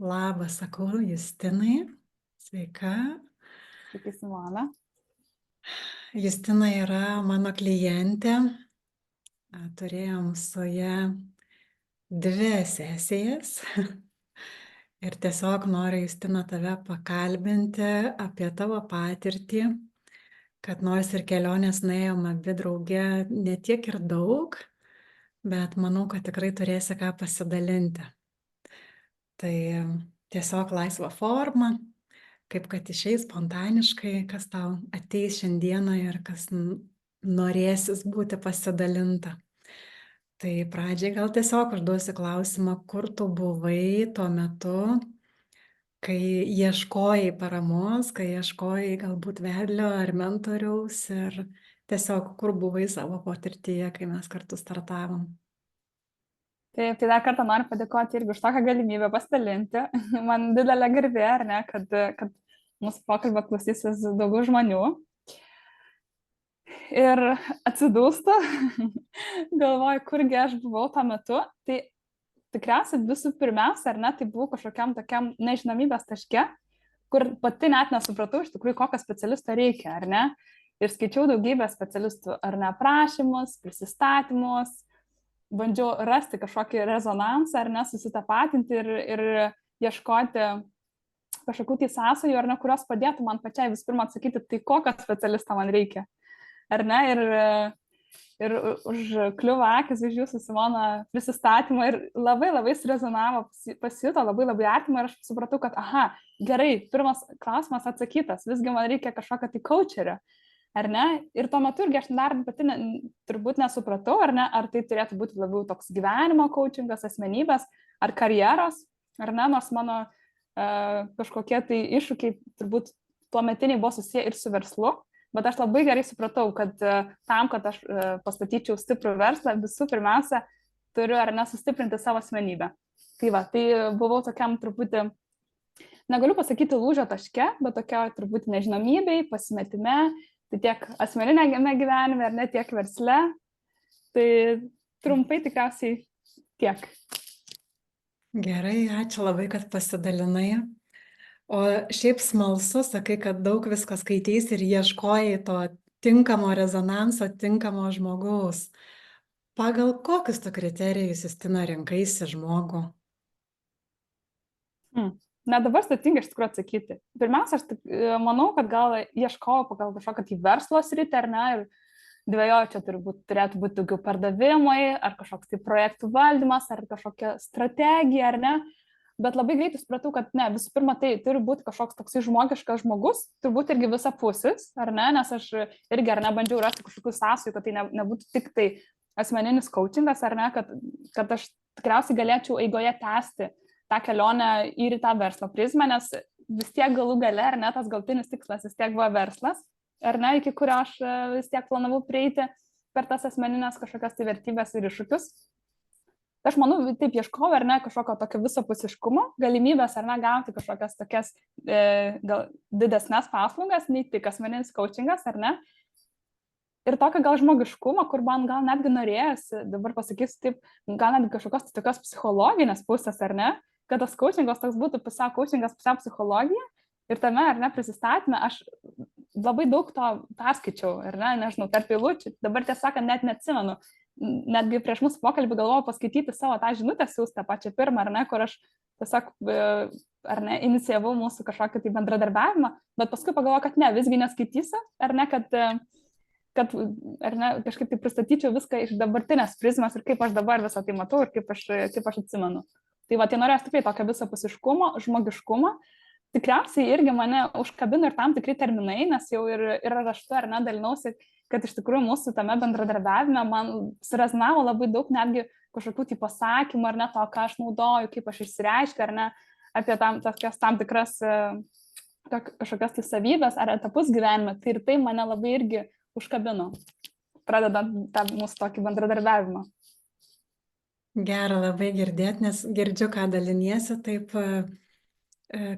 Labas, sakau Justinai. Sveika. Sveiki, Simona. Justina yra mano klientė. Turėjom su ja 2 sesijas. Ir tiesiog noriu, Justina, tave pakalbinti apie tavo patirtį, kad nors ir kelionės nuėjom abi drauge ne tiek ir daug, bet manau, kad tikrai turėsi ką pasidalinti. Tai tiesiog laisva forma, kaip kad išeis spontaniškai, kas tau ateis šiandieną ir kas norėsis būti pasidalinta. Tai pradžiai gal tiesiog užduosiu klausimą, kur tu buvai tuo metu, kai ieškojai paramos, kai ieškojai galbūt vedlio ar mentoriaus ir tiesiog kur buvai savo patirtyje, kai mes kartu startavom. Tai dar kartą noriu padėkoti irgi už tokią galimybę pasidalinti. Man didelė garbė, ar ne, kad mūsų pokalbio klausysis daugiau žmonių. Ir atsidūstu, galvoju, kurgi aš buvau tuo metu. Tai tikriausiai visų pirmiausia, ar ne, tai buvau kažkokiam tokiam nežinomybės taške, kur pati net nesupratau iš tikrųjų, kokio specialisto reikia, ar ne. Ir skaičiau daugybę specialistų, ar ne, aprašymus, prisistatymus, bandžiau rasti kažkokį rezonansą, ar ne, susitapatinti ir ieškoti kažkokių tai sąsajų, ar ne, kurios padėtų man pačiai vis pirma atsakyti, tai kokio specialisto man reikia, ar ne, ir užkliuvo akis iš jūsų, Simona, prisistatymą ir labai surezonavo, pasijuto labai artima ir aš supratau, kad aha, gerai, pirmas klausimas atsakytas, visgi man reikia kažkokio tai coacherio. Ar ne? Ir tuo metu irgi aš dar pati turbūt nesupratau, ar ne, ar tai turėtų būti labiau toks gyvenimo coachingas, asmenybės, ar karjeros, ar ne, nors mano kažkokie tai iššūkiai turbūt tuo metiniai buvo susiję ir su verslu, bet aš labai gerai supratau, kad tam, kad aš pastatyčiau stiprų verslą, visų pirmiausia, turiu ar nesustiprinti savo asmenybę. Tai va, tai buvau tokiam truputį, negaliu pasakyti lūžio taške, bet tokia truputį nežinomybei, pasimetime, tai tiek asmeninėme gyvenime, ar ne, tiek versle. Tai trumpai tikriausiai tiek. Gerai, ačiū labai, kad pasidalinai. O šiaip smalsu, sakai, kad daug viskas skaitysi ir ieškojai to tinkamo rezonanso, tinkamo žmogaus. Pagal kokius tu kriterijus, Justina, rinkaisi žmogų? Na, dabar sudėtinga iš tikrųjų atsakyti. Pirmiausia, aš manau, kad gal ieškojau pagal kažkokią tai verslo sritį, ar ne, ir dvejoju, čia turėtų būti daugiau pardavimai, ar kažkoks tai projektų valdymas, ar kažkokia strategija, ar ne. Bet labai greitai supratau, kad ne, visų pirma, tai turi būti kažkoks toksai žmogiškas žmogus, turbūt irgi visapusis, ar ne, nes aš irgi, ar ne, bandžiau rasti kažkokių sąsajų, kad tai nebūtų tik tai asmeninis coachingas, ar ne, kad aš tikriausiai galėčiau eigoje tęsti tą kelionę ir į tą verslo prizmę, nes vis tiek galų gale, ar ne, tas galtinis tikslas vis tiek buvo verslas, ar ne, iki kurio aš vis tiek planavau prieiti per tas asmeninės kažkokias tai vertybės ir iššūkius. Aš manau, taip ieškojau, ar ne, kažkokio tokio visapusiškumo, galimybės, ar ne, gauti kažkokias tokias gal didesnės paslaugas, nei tik asmeninis coachingas, ar ne. Ir tokio gal žmogiškumo, kur man gal netgi norėjosi, dabar pasakysiu taip, gal netgi kažkokios tokios psichologinės pusės, ar ne, kad tas coachingas toks būtų pusiau coachingas, pusiau psichologija. Ir tame, ar ne, prisistatyme, aš labai daug to perskaičiau, ar ne, nežinau, tarp eilučių. Dabar tiesą sakant, net neatsimenu. Netgi prieš mūsų pokalbį galvojau paskaityti savo tą žinutę siųstą pačią pirmą, ar ne, kur aš tiesiog, ar ne, inicijavau mūsų kažkokį tai bendradarbiavimą, bet paskui pagalvojau, kad ne, visgi neskaitysiu, ar ne, kad ar ne, kažkaip tai pristatyčiau viską iš dabartinės prizmės ir kaip aš dabar visą tai matau ir kaip aš atsimenu. Tai va, tai norėjau tikrai tokio visapusiškumo, žmogiškumo. Tikriausiai irgi mane užkabino ir tam tikri terminai, nes jau ir raštu, ar ne, dalinausi, kad iš tikrųjų mūsų tame bendradarbiavime man surezonavo labai daug netgi kažkokių tai pasakymų, ar ne, to, ką aš naudoju, kaip aš išsireiškiu, ar ne, apie tam tikras kažkokias tai savybės ar etapus gyvenime. Tai ir tai mane labai irgi užkabino, pradedant tą mūsų tokį bendradarbiavimą. Gera labai girdėti, nes girdžiu, ką daliniesi, taip,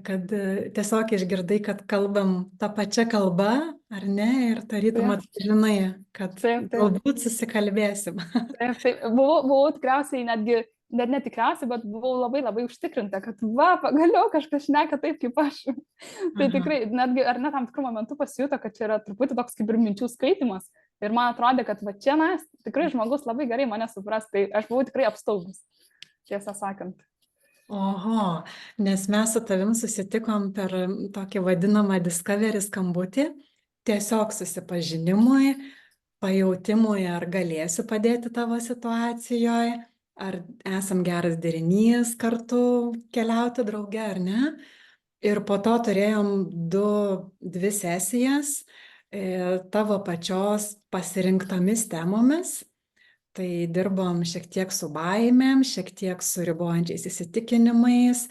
kad tiesiog išgirdai, kad kalbam tą pačią kalbą, ar ne, ir tarytum atpažinai, kad galbūt susikalbėsim. Taip, buvau tikriausiai netgi net netikriausiai, bet buvau labai labai užtikrinta, kad va, pagaliau kažkas šneka taip kaip aš. Tai Aha. tikrai, netgi ar net tam tikrų momentų pasijuto, kad čia yra truputį toks kaip ir minčių skaitimas. Ir man atrodė, kad va čia mes tikrai žmogus labai gerai mane supras, tai aš buvau tikrai apstulbus, tiesą sakant. Oho, nes mes su tavim susitikom per tokį vadinamą discovery skambutį, tiesiog susipažinimui, pajautimui, ar galėsiu padėti tavo situacijoje, ar esam geras derinys kartu keliauti drauge, ar ne. Ir po to turėjom dvi sesijas tavo pačios pasirinktomis temomis. Tai dirbom šiek tiek su baimėm, šiek tiek su ribojančiais įsitikinimais,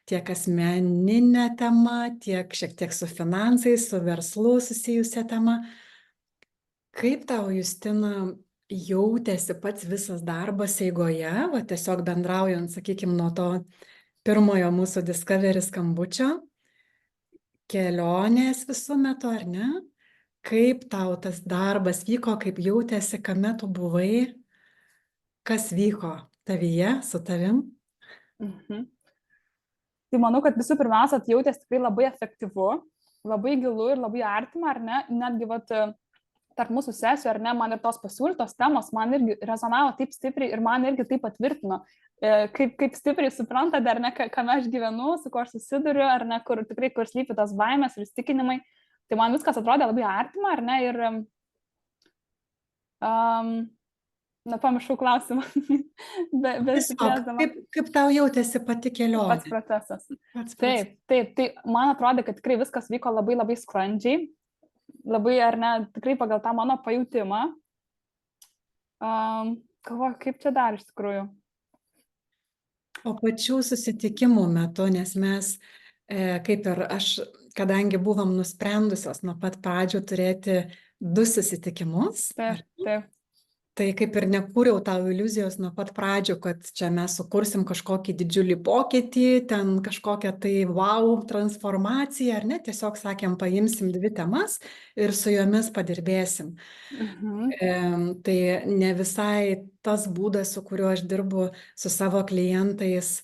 tiek asmeninė tema, tiek šiek tiek su finansais, su verslu susijusia tema. Kaip tau, Justina, jautėsi pats visas darbas eigoje, va tiesiog bendraujant, sakykime, nuo to pirmojo mūsų Discovery skambučio, kelionės visų metu, ar ne? Kaip tau tas darbas vyko, kaip jautėsi, kame tu buvai? Kas vyko tavyje, su tavim? Mhm. Tai manau, kad visų pirmiausia, jautės tikrai labai efektyvu, labai gilu ir labai artima, ar ne? Netgi vat, tarp mūsų sesijų, ar ne, man ir tos pasiūlytos temos, man irgi rezonavo taip stipriai ir man irgi taip patvirtino, kaip stipriai suprantate, ar ne, kame aš gyvenu, su kuo aš susiduriu, ar ne, kur tikrai, kur slypi tos baimės ir įsitikinimai. Tai man viskas atrodė labai artima, ar ne, ir pamiršau klausimą. Kaip tau jautėsi pati kelionė? Pats procesas. Taip. Tai man atrodė, kad tikrai viskas vyko labai labai sklandžiai, labai, ar ne, tikrai pagal tą mano pajutimą. Galvoju, kaip čia dar iš tikrųjų. O pačių susitikimų metu, nes mes, kaip ir aš, kadangi buvom nusprendusios nuo pat pradžių turėti 2 susitikimus, Taip. Tai kaip ir nekūriau tau iliuzijos nuo pat pradžių, kad čia mes sukursim kažkokį didžiulį pokytį, ten kažkokią tai wow transformaciją, ar ne? Tiesiog sakėm, paimsim 2 temas ir su jomis padirbėsim. Tai ne visai tas būdas, su kuriuo aš dirbu su savo klientais,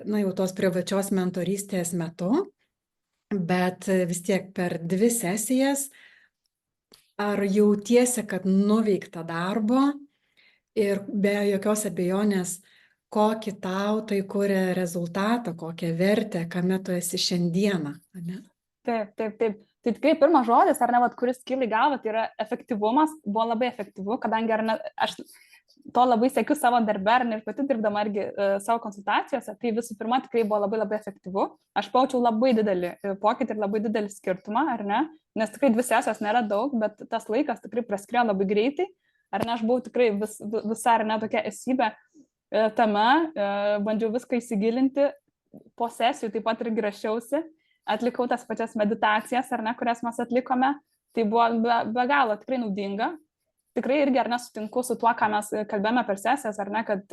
na jau tos privačios mentorystės metu, bet vis tiek per 2 sesijas. Ar jautiesi, kad nuveikta darbo ir be jokios abejonės, kokį tau tai kuria rezultatą, kokią vertę, kame tu esi šiandieną? Ne? Taip. Tai tikrai pirmas žodis, ar ne, kuris kyla į galvą, tai yra efektyvumas, buvo labai efektyvu, kadangi ar ne, aš to labai siekiu savo darbe, ar ne, ir pati dirbdama irgi savo konsultacijose, tai visų pirma tikrai buvo labai labai efektyvu. Aš pajaučiau labai didelį pokytį ir labai didelį skirtumą, ar ne, nes tikrai 2 sesijos nėra daug, bet tas laikas tikrai praskrėjo labai greitai, ar ne, aš buvau tikrai visa, ar ne, tokia esybė tame, bandžiau viską įsigilinti, po sesijų taip pat irgi rašiausi, atlikau tas pačias meditacijas, ar ne, kurias mes atlikome, tai buvo be galo tikrai naudinga. Tikrai irgi, ar nesutinku su tuo, ką mes kalbėjome per sesijas, ar ne, kad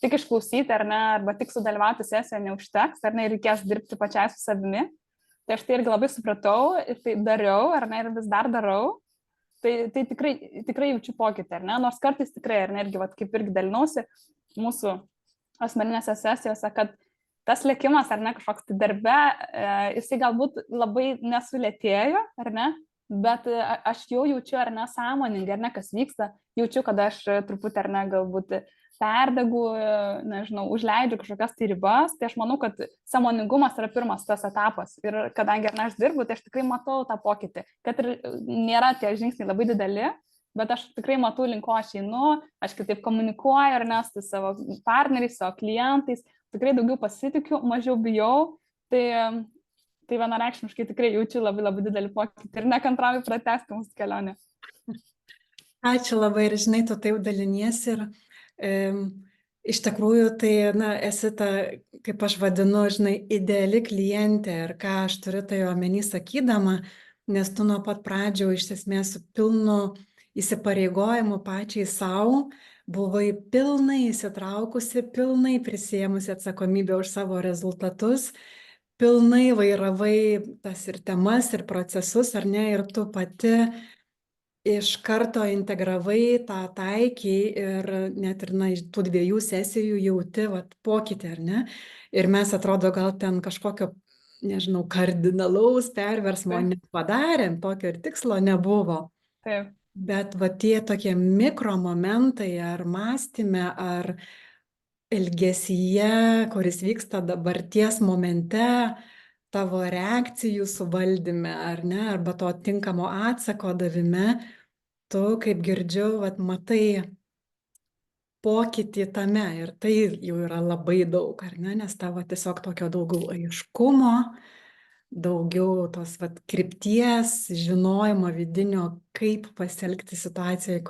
tik išklausyti, ar ne, arba tik sudalyvauti sesijoje neužteks, ar ne, reikės dirbti pačiai su savimi. Tai aš tai irgi labai supratau ir tai dariau, ar ne, ir vis dar darau. Tai tikrai jaučiu pokytį, ar ne, nors kartais tikrai, ar ne, irgi, kaip irgi dalinausi mūsų asmeninėse sesijose, kad tas lėkimas, ar ne, kažkoks tai darbe, jisai galbūt labai nesulėtėjo, ar ne, bet aš jau jaučiu, ar ne, sąmoningai, ar ne, kas vyksta, jaučiu, kad aš truputį, ar ne, galbūt perdegu, nežinau, užleidžiu kažkokias tai ribas, tai aš manau, kad sąmoningumas yra pirmas tas etapas ir kadangi, ar ne, aš dirbu, tai aš tikrai matau tą pokytį, kad ir nėra tie žingsniai labai dideli, bet aš tikrai matau, link ko aš einu, aš kitaip komunikuoju, ar ne, su savo partneriais, savo klientais, tikrai daugiau pasitikiu, mažiau bijau, tai vienareikšmiškai tikrai jaučiu labai labai didelį pokytį ir nekantrauju pratęsti mūsų kelionę. Ačiū labai ir žinai, tu taip daliniesi ir iš tikrųjų tai, na, esi ta, kaip aš vadinu, žinai, ideali klientė ir ką aš turiu tai omeny sakydama, nes tu nuo pat pradžių iš esmės su pilnu įsipareigojimu pačiai savo buvai pilnai įsitraukusi, pilnai prisėmusi atsakomybę už savo rezultatus, pilnai vairavai tas ir temas, ir procesus, ar ne, ir tu pati iš karto integravai tą taikiai ir net ir iš tų 2 sesijų jauti vat, pokytį, ar ne? Ir mes atrodo gal ten kažkokio, nežinau, kardinalaus perversmo nepadarėm, tokio ir tikslo nebuvo. Taip. Bet va tie tokie mikro momentai ar mąstyme, ar elgesyje, kuris vyksta dabarties momente, tavo reakcijų suvaldyme, ar ne, arba to tinkamo atsako davime, tu, kaip girdžiu, vat, matai pokytį tame ir tai jau yra labai daug, ar ne, nes tavo tiesiog tokio daugiau aiškumo, daugiau tos vat, krypties, žinojimo vidinio, kaip pasielgti situacijoje,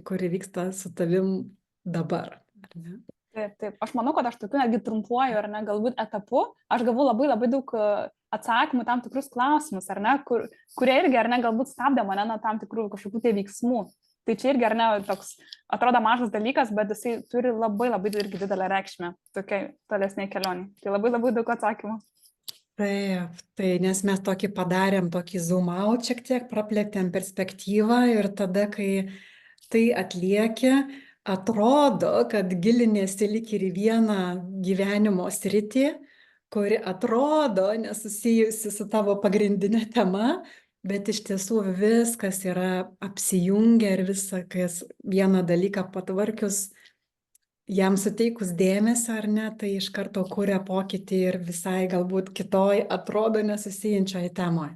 kuri vyksta su tavim dabar, ar ne? Taip, taip. Aš manau, kad aš tokiu netgi trumpuoju, ar ne, galbūt etapu, aš gavau labai daug atsakymų tam tikrus klausimus, ar ne, kurie irgi, ar ne, galbūt stabdė mane nuo tam tikrų kažkokių tai veiksmų. Tai čia irgi, ar ne, toks atrodo mažas dalykas, bet jisai turi labai irgi didelę reikšmę tokiai tolesniai kelioniai. Tai labai daug atsakymų. Taip, tai nes mes tokį padarėm, tokį zoom out šiek tiek, praplėtėm perspektyvą ir tada, kai tai atlieki, atrodo, kad gilinėsi lyg ir į vieną gyvenimo sritį, kuri atrodo nesusijusi su tavo pagrindinė tema, bet iš tiesų viskas yra apsijungę ir viskas vieną dalyką patvarkius, jam suteikus dėmesio ar ne, tai iš karto kuria pokytį ir visai galbūt kitoj atrodo nesusijančioj temoj.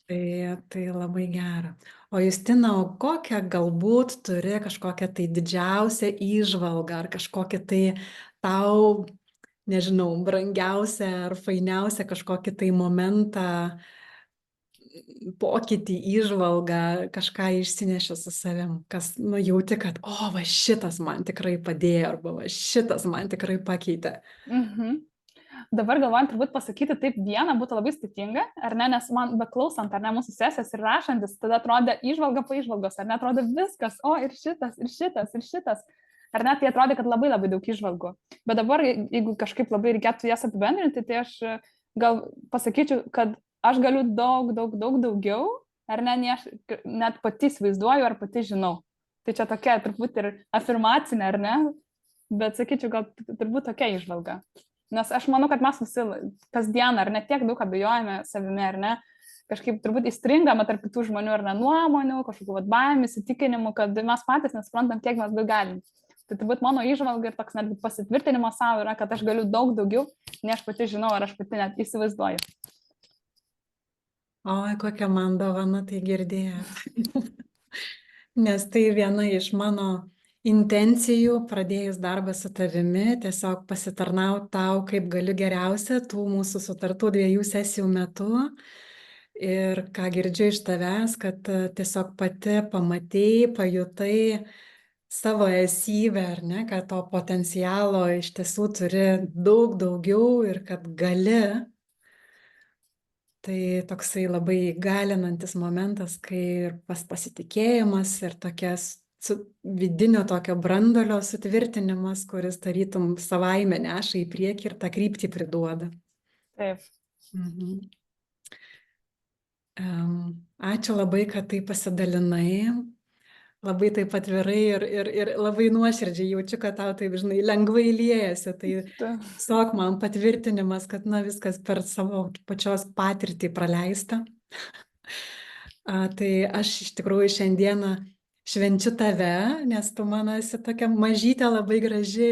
Tai labai gera. O Justina, o kokią galbūt turi kažkokią tai didžiausią įžvalgą ar kažkokį tai tau, nežinau, brangiausią ar fainiausią kažkokį tai momentą, pokytį, įžvalgą, kažką išsineši su savim, kas nujauti, kad, o, va šitas man tikrai padėjo, arba va šitas man tikrai pakeitė. Dabar galvojant, turbūt pasakyti taip vieną būtų labai sudėtinga, ar ne, nes man beklausant, ar ne, mūsų sesijas ir rašantis, tada atrodė įžvalga po įžvalgos, ar ne, atrodo viskas, o ir šitas, ir šitas, ir šitas, ar ne, tai atrodė, kad labai daug įžvalgų. Bet dabar, jeigu kažkaip labai reikėtų jas apibendrinti, tai aš gal pasakyčiau, kad aš galiu daug daugiau, ar ne, net pati įsivaizduoju, ar pati žinau. Tai čia tokia turbūt ir afirmacinė, ar ne, bet sakyčiau, gal turbūt tokia įžvalga. Nes aš manau, kad mes visi kasdien ar ne tiek daug abejojame savimi, ar ne, kažkaip turbūt įstringame tarp kitų žmonių ar ne nuomonių, kažkokių baimių, įsitikinimų, kad mes patys nesuprantam, kiek mes daug galim. Tai turbūt mano įžvalga ir toks netgi pasitvirtinimas savo yra, kad aš galiu daug daugiau, nei aš pati žinau, ar aš pati net įsivaizduoju. Oi, kokia man dovana tai girdėti. Nes tai viena iš mano intencijų, pradėjus darbą su tavimi, tiesiog pasitarnauti tau, kaip galiu geriausia tų mūsų sutartų 2 sesijų metu. Ir ką girdžiu iš tavęs, kad tiesiog pati pamatei, pajutai savo esybę, ar ne, kad to potencialo iš tiesų turi daug daugiau ir kad gali. Tai toksai labai įgalinantis momentas, kai ir pasitikėjimas ir tokias vidinio tokio brandolio sutvirtinimas, kuris tarytum savaime neša į priekį ir tą kryptį priduoda. Taip. Ačiū labai, kad tai pasidalinai. Labai taip atvirai ir labai nuoširdžiai jaučiu, kad tau taip, žinai, lengvai liejasi. Tai tiesiog man patvirtinimas, kad viskas per savo pačios patirtį praleista. Tai aš iš tikrųjų šiandieną švenčiu tave, nes tu man esi tokia mažytė, labai graži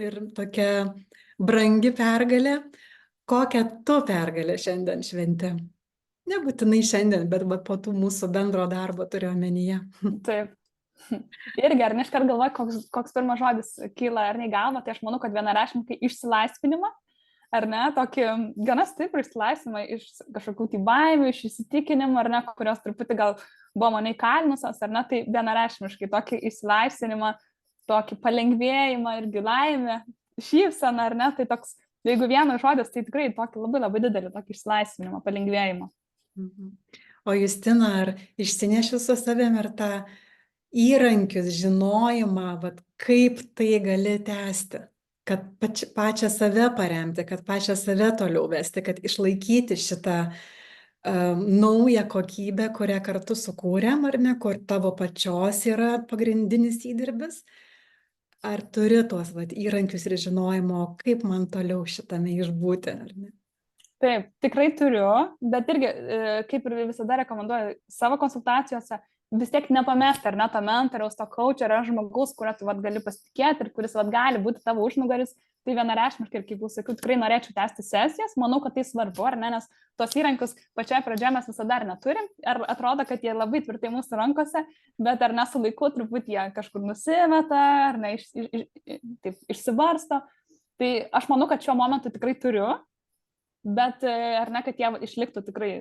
ir tokia brangi pergalė. Kokią tu pergalę šiandien šventi? Nebūtinai šiandien, bet po tų mūsų bendro darbo turiu omenyje. Taip. Irgi, ar ne, iškart galvoju, koks pirmas žodis kyla, ar ne į galvą, tai aš manau, kad vienareikšmiškai išsilaisvinimą, ar ne, tokį gana stiprų išsilaisvinimą iš kažkokių tai baimių, iš įsitikinimų, ar ne, kurios truputį gal buvo mane įkalinusios, ar ne, tai vienareikšmiškai tokį išsilaisvinimą, tokį palengvėjimą irgi laimę, šypseną, ar ne, tai toks, jeigu vienas žodis, tai tikrai tokį labai didelį tokį išsilaisvinimą, palengvėjimą. O Justina, ar išsineši su savim ir tą įrankius, žinojimą, kaip tai gali tęsti, kad pačią save paremti, kad pačią save toliau vesti, kad išlaikyti šitą naują kokybę, kurią kartu sukūrėm, ar ne, kur tavo pačios yra pagrindinis įdirbis, ar turi tuos vat, įrankius ir žinojimo, kaip man toliau šitame išbūti, ar ne? Taip, tikrai turiu, bet irgi, kaip ir visada rekomenduoju savo konsultacijose, vis tiek nepamesti, ar ne, to mentoriaus, to coacherio, žmogaus, kurio tu vat, gali pasitikėti ir kuris vat, gali būti tavo užnugaris. Tai vienareikšmiškai, ir kaip jau sakiau, tikrai norėčiau tęsti sesijas, manau, kad tai svarbu, ar ne, nes tos įrankius pačioje pradžioje mes visada dar neturim, ar atrodo, kad jie labai tvirtai mūsų rankose, bet ar ne su laiku truputį jie kažkur nusimeta, ar ne taip išsibarsto. Tai aš manau, kad šiuo momentu tikrai turiu, bet ar ne, kad jie išliktų tikrai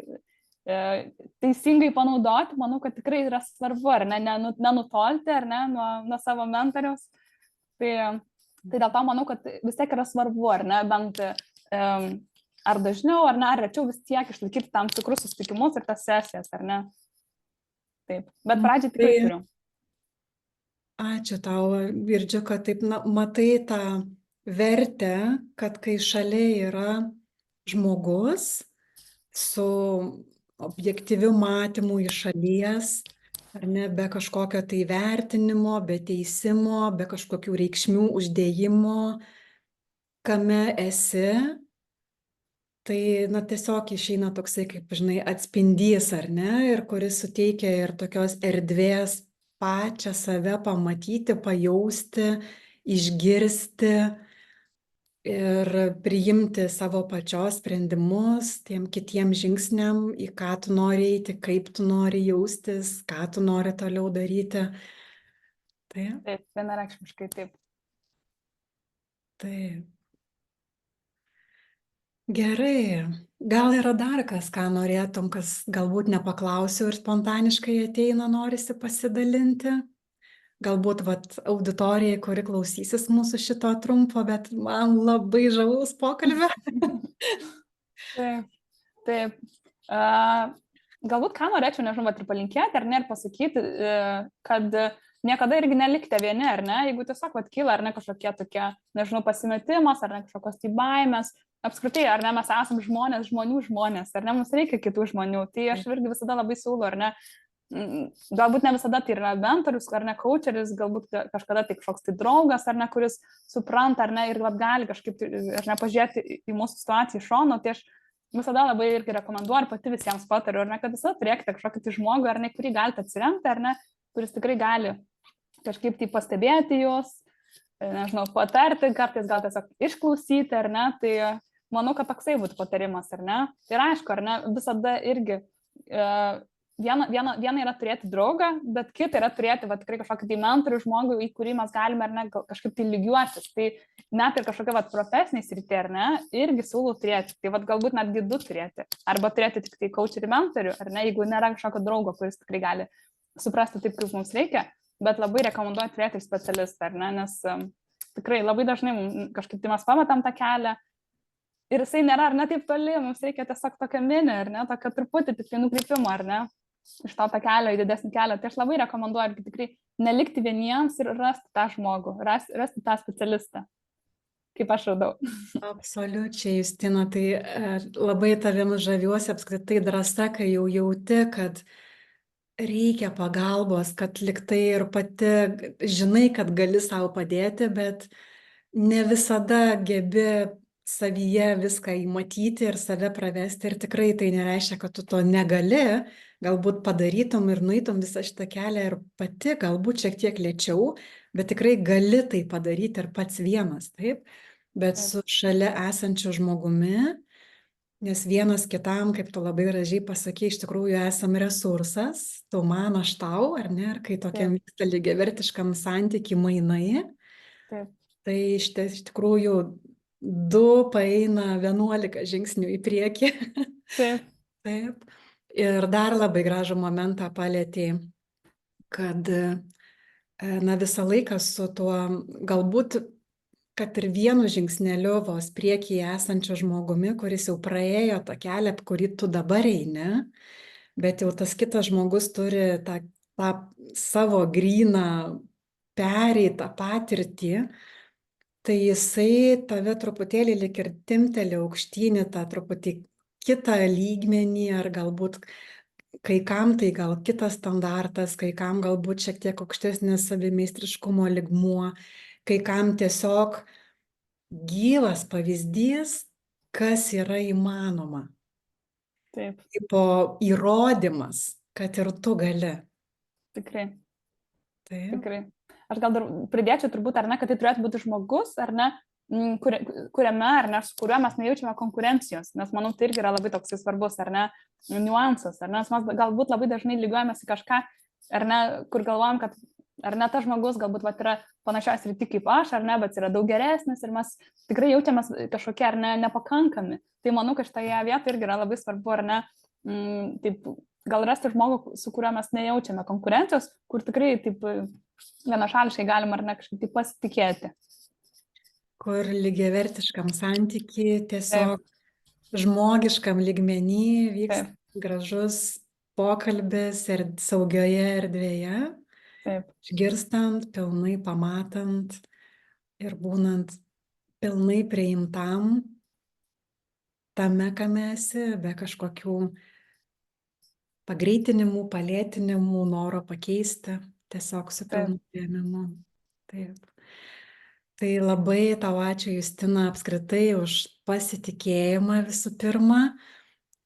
teisingai panaudoti, manau, kad tikrai yra svarbu, ar ne, nenutolti, ar ne, nuo savo mentoriaus. Tai dėl to manau, kad vis tiek yra svarbu, ar ne, bent ar dažniau, ar ne, ar rečiau vis tiek išlaikyti tam tikrus susitikimus ir tas sesijas, ar ne. Taip, bet pradžiai tikrai turiu. Ačiū tau, girdžiu, kad taip matai tą vertę, kad kai šalia yra žmogus su objektyviu matymu iš šalies, ar ne, be kažkokio tai vertinimo, be teisimo, be kažkokių reikšmių uždėjimo, kame esi, tai tiesiog išeina toksai, kaip žinai, atspindys, ar ne, ir kuris suteikia ir tokios erdvės pačią save pamatyti, pajausti, išgirsti ir priimti savo pačios sprendimus tiem kitiem žingsniam, į ką tu nori eiti, kaip tu nori jaustis, ką tu nori toliau daryti. Taip, vienareikšmiškai taip. Taip. Gerai. Gal yra dar kas, ką norėtum, kas galbūt nepaklausiau ir spontaniškai ateina, norisi pasidalinti? Galbūt auditorijai, kuri klausysis mūsų šito trumpo, bet man labai žavaus pokalbio. Taip. Galbūt ką norėčiau, nežinau, ir palinkėti, ar ne, ir pasakyti, kad niekada irgi nelikite vieni, ar ne, jeigu tiesiog kyla, ar ne, kažkokie tokie, nežinau, pasimetimas, ar ne, kažkokios tai baimės, apskritai, ar ne, mes esame žmonės, žmonių žmonės, ar ne, mums reikia kitų žmonių, tai aš irgi visada labai siūlau, ar ne, galbūt ne visada tai yra mentorius, ar ne, coacheris, galbūt kažkada tai kažkoks tai draugas, ar ne, kuris supranta, ar ne, ir gali kažkaip, ar ne, pažiūrėti į mūsų situaciją iš šono, tai aš visada labai irgi rekomenduoju ir pati visiems patariu, ar ne, kad visada turėkite kažkokį tai žmogų, ar ne, kurį galite atsiremti, ar ne, kuris tikrai gali kažkaip tai pastebėti jūs, nežinau, patarti, kartais gal tiesiog išklausyti, ar ne, tai manau, kad toksai būtų patarimas, ar ne. Ir aišku, ar ne, visada irgi viena yra turėti draugą, bet kita yra turėti tikrai kažkokį tai mentorių žmogų, į kurį mes galime, ar ne, kažkaip tai lygiuotis. Tai net ir kažkokia profesiniai srityje, ar ne, irgi siūlau turėti. Tai galbūt netgi du turėti. Arba turėti tik tai coacherį mentorių, ar ne, jeigu nėra kažkokio draugo, kuris tikrai gali suprasti taip, kaip mums reikia, bet labai rekomenduoju turėti ir specialistą, ar ne, nes tikrai labai dažnai kažkaip tai mes pametam tą kelią. Ir jisai nėra, ar ne, taip toli, mums reikia tiesiog tokią mini, ar ne, tokią truputį tik tai nukreipimo, ar ne, iš to kelio į didesnį kelią. Tai aš labai rekomenduoju irgi tikrai nelikti vieniems ir rasti tą žmogų, rasti tą specialistą, kaip aš radau. Absoliučiai, Justina, tai labai tavim žaviuosi, apskritai drąsa, kai jau jauti, kad reikia pagalbos, kad liktai ir pati žinai, kad gali savo padėti, bet ne visada gebi savyje viską įmatyti ir save pravesti, ir tikrai tai nereiškia, kad tu to negali, galbūt padarytum ir nueitum visą šitą kelią ir pati, galbūt šiek tiek lėčiau, bet tikrai gali tai padaryti ir pats vienas, taip, bet su šalia esančiu žmogumi, nes vienas kitam, kaip tu labai gražiai pasakei, iš tikrųjų esam resursas, tu man, aš tau, ar ne, ir kai tokiam vyksta lygiavertiškam santykiui mainai, tai iš tikrųjų 2 paeina 11 žingsnių į priekį. Taip. Ir dar labai gražų momentą palėtė, kad visą laiką su tuo, galbūt, kad ir vienu žingsneliu vos priekyje esančiu žmogumi, kuris jau praėjo tą kelią, kurį tu dabar eini, bet jau tas kitas žmogus turi tą savo gryną pereitą patirtį, tai jisai tave truputėlį lyg ir timteli aukštynį tą truputį kitą lygmenį, ar galbūt kai kam tai gal kitas standartas, kai kam galbūt šiek tiek aukštesnis savimeistriškumo lygmuo, kai kam tiesiog gyvas pavyzdys, kas yra įmanoma. Taip, Tipo įrodymas, kad ir tu gali. tikrai. Taip. Tikrai. Aš gal dar pridėčiau turbūt, ar ne, kad tai turėtų būti žmogus, ar ne, kuriame, ar ne, su kuriuo mes nejaučiame konkurencijos, nes manau, tai irgi yra labai toks svarbus, ar ne, niuansas, ar ne, nes mes galbūt labai dažnai lygiuojamės į kažką, ar ne, kur galvojam, kad, ar ne, tas žmogus galbūt vat, yra panašios rytį kaip aš, ar ne, bet yra daug geresnis ir mes tikrai jaučiamės kažkokie, ar ne, nepakankami. Tai manau, kad šitoje vietoje irgi yra labai svarbu, ar ne, taip, gal rasti žmogų, su kuriuo mes nejaučiame konkurencijos, kur tikrai taip vienašališkai galim ar ne kažkaip taip pasitikėti. Kur lygiavertiškam santykiai, tiesiog žmogiškam lygmenį vyksta gražus pokalbis ir saugioje erdvėje, išgirstant, pilnai pamatant ir būnant pilnai priimtam tame, kame esi, be kažkokių pagreitinimų, palėtinimų, noro pakeisti, tiesiog su pilnu priėmimu. Taip. Tai labai tau ačiū, Justina, apskritai už pasitikėjimą visų pirma,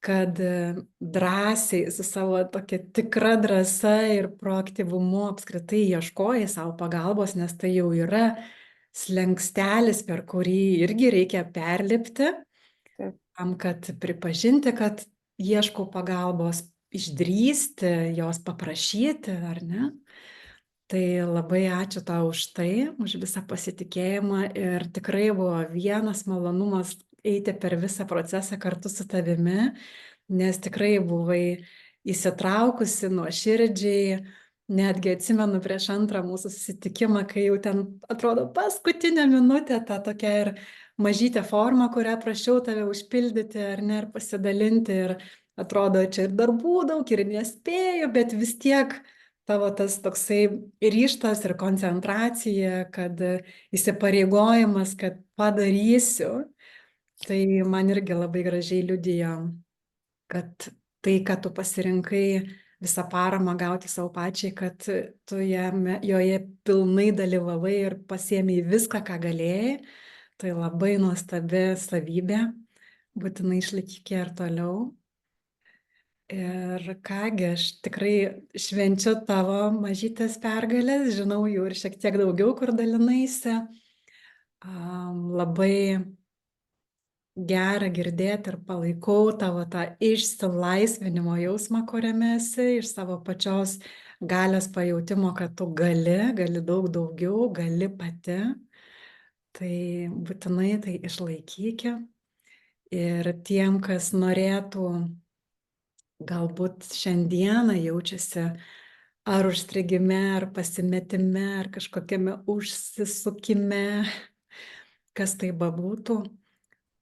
kad drąsiai su savo tokia tikra drąsa ir proaktyvumu apskritai ieškojai savo pagalbos, nes tai jau yra slenkstelis, per kurį irgi reikia perlipti, tam, kad pripažinti, kad ieškau pagalbos, išdrįsti jos paprašyti, ar ne? Tai labai ačiū tau už tai, už visą pasitikėjimą ir tikrai buvo vienas malonumas eiti per visą procesą kartu su tavimi, nes tikrai buvai įsitraukusi nuoširdžiai, netgi atsimenu prieš antrą mūsų susitikimą, kai jau ten atrodo paskutinę minutę ta tokia ir mažytė forma, kurią prašiau tave užpildyti ar ne, ir pasidalinti ir atrodo čia ir darbų daug ir nespėju, bet vis tiek tavo tas toksai ryžtas ir koncentracija, kad įsipareigojimas, kad padarysiu, tai man irgi labai gražiai liudijo, kad tai, kad tu pasirinkai visą paramą gauti savo pačiai, kad tu joje pilnai dalyvavai ir pasiėmei viską, ką galėjai, tai labai nuostabi savybė, būtinai išlaikyk ir toliau. Ir kągi, aš tikrai švenčiu tavo mažytės pergalės, žinau jų ir šiek tiek daugiau, kur dalinaisi. Labai gera girdėti ir palaikau tavo tą išsilaisvinimo jausmą, kuriame esi, iš savo pačios galios pajautimo, kad tu gali daug daugiau, gali pati. Tai būtinai tai išlaikyki. Ir tiem, kas norėtų, galbūt šiandieną jaučiasi ar užstrigime, ar pasimetime, ar kažkokiame užsisukime, kas tai bebūtų,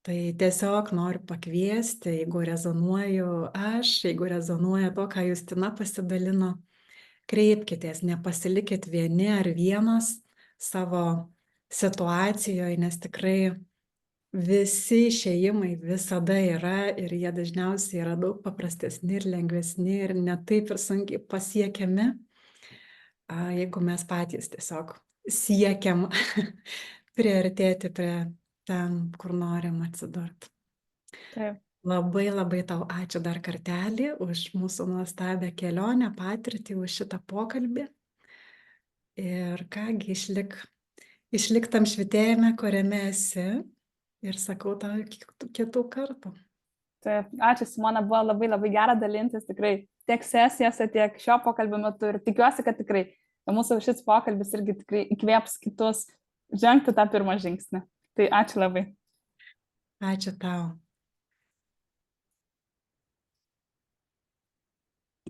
tai tiesiog noriu pakviesti, jeigu rezonuoju aš, jeigu rezonuoja to, ką Justina pasidalino, kreipkitės, nepasilikit vieni ar vienas savo situacijoje, nes tikrai visi išėjimai visada yra ir jie dažniausiai yra daug paprastesni ir lengvesni ir ne taip ir sunkiai pasiekiami, jeigu mes patys tiesiog siekiam priartėti prie ten, kur norim atsidurti. Taip. Labai labai tau ačiū dar kartelį už mūsų nuostabią kelionę, patirtį, už šitą pokalbį. Ir kągi, išlik tam švytėjime, kuriame esi. Ir sakau tau kitų kartų. Taip, ačiū, Simona, buvo labai labai gera dalintis tikrai tiek sesijose, tiek šio pokalbio metu ir tikiuosi, kad tikrai mūsų šis pokalbis irgi tikrai įkvėps kitus žengti tą pirmą žingsnį. Tai ačiū labai. Ačiū tau.